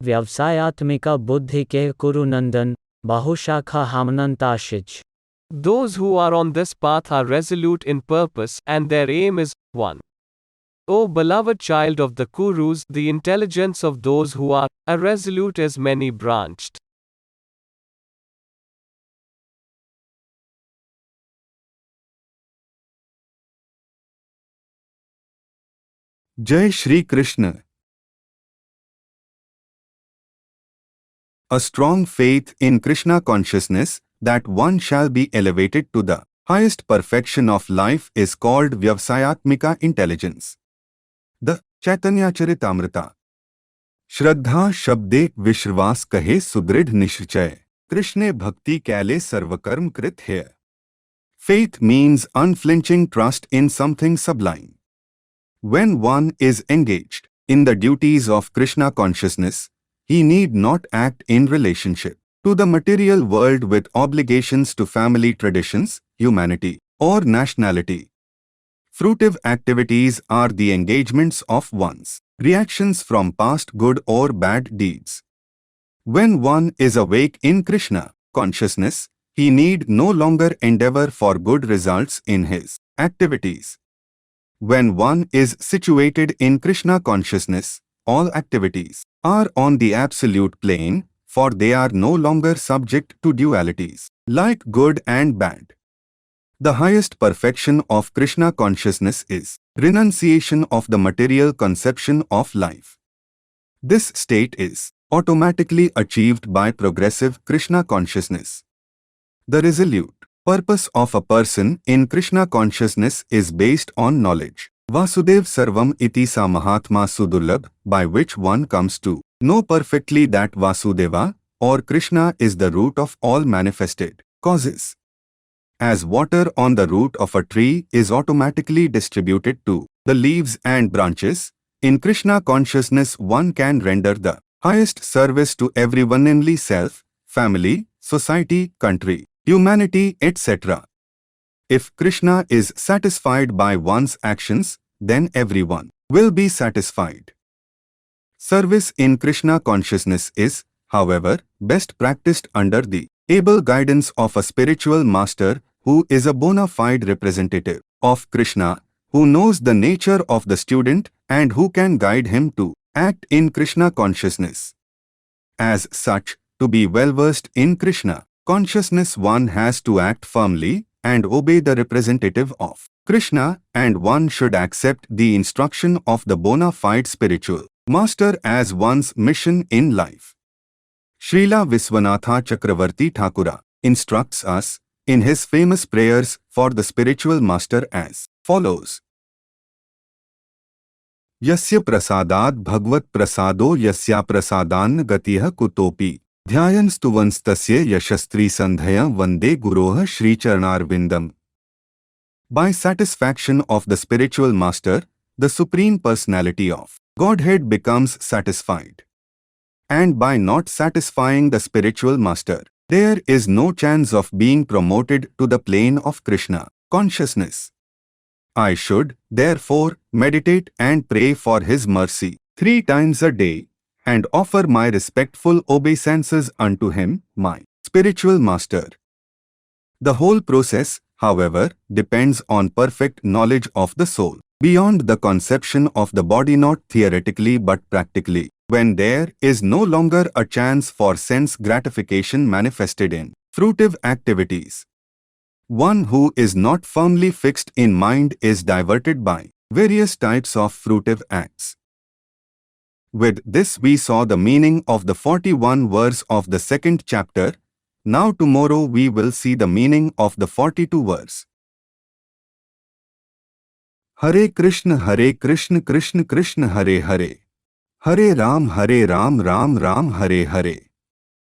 व्यवसायात्मिका बुद्धि के कुरुनंदन बहुशाखा हमनंताशिच. Those who are on this path are resolute in purpose, and their aim is 1. O beloved child of the Kurus, the intelligence of those who are irresolute is many branched. Jai Shri Krishna. A strong faith in Krishna consciousness, that one shall be elevated to the highest perfection of life, is called Vyavasayatmika intelligence. The Chaitanya Charitamrita. Shraddha Shabde Vishwas Kahe Sudridh Nishchay. Krishne Bhakti Kaile Sarvakarm Krit Hai. Faith means unflinching trust in something sublime. When one is engaged in the duties of Krishna consciousness, he need not act in relationship to the material world with obligations to family traditions, humanity, or nationality. Fruitive activities are the engagements of one's reactions from past good or bad deeds. When one is awake in Krishna consciousness, he need no longer endeavor for good results in his activities. When one is situated in Krishna consciousness, all activities are on the absolute plane, for they are no longer subject to dualities, like good and bad. The highest perfection of Krishna consciousness is renunciation of the material conception of life. This state is automatically achieved by progressive Krishna consciousness. The resolute purpose of a person in Krishna consciousness is based on knowledge. Vasudev Sarvam iti sa Mahatma Sudurlabh, by which one comes to know perfectly that Vasudeva, or Krishna, is the root of all manifested causes. As water on the root of a tree is automatically distributed to the leaves and branches, in Krishna consciousness one can render the highest service to everyone, namely self, family, society, country, humanity, etc. If Krishna is satisfied by one's actions, then everyone will be satisfied. Service in Krishna consciousness is, however, best practiced under the able guidance of a spiritual master who is a bona fide representative of Krishna, who knows the nature of the student and who can guide him to act in Krishna consciousness. As such, to be well versed in Krishna consciousness, one has to act firmly and obey the representative of Krishna, and one should accept the instruction of the bona fide spiritual master as one's mission in life. Srila Viswanatha Chakravarti Thakura instructs us in his famous prayers for the spiritual master as follows. Yasya prasadad bhagvat prasado yasya prasadan gatih kutopi dhyayan stuvanstasya yashastri sandhaya vande guroha Shri Charnarvindam. By satisfaction of the spiritual master, the Supreme Personality of Godhead becomes satisfied. And by not satisfying the spiritual master, there is no chance of being promoted to the plane of Krishna consciousness. I should, therefore, meditate and pray for his mercy 3 times a day, and offer my respectful obeisances unto him, my spiritual master. The whole process, however, depends on perfect knowledge of the soul, beyond the conception of the body, not theoretically but practically, when there is no longer a chance for sense gratification manifested in fruitive activities. One who is not firmly fixed in mind is diverted by various types of fruitive acts. With this we saw the meaning of the 41 verse of the 2nd chapter. Now tomorrow we will see the meaning of the 42 verse. Hare Krishna Krishna Krishna Hare Hare, Hare Ram Ram Ram Hare Hare.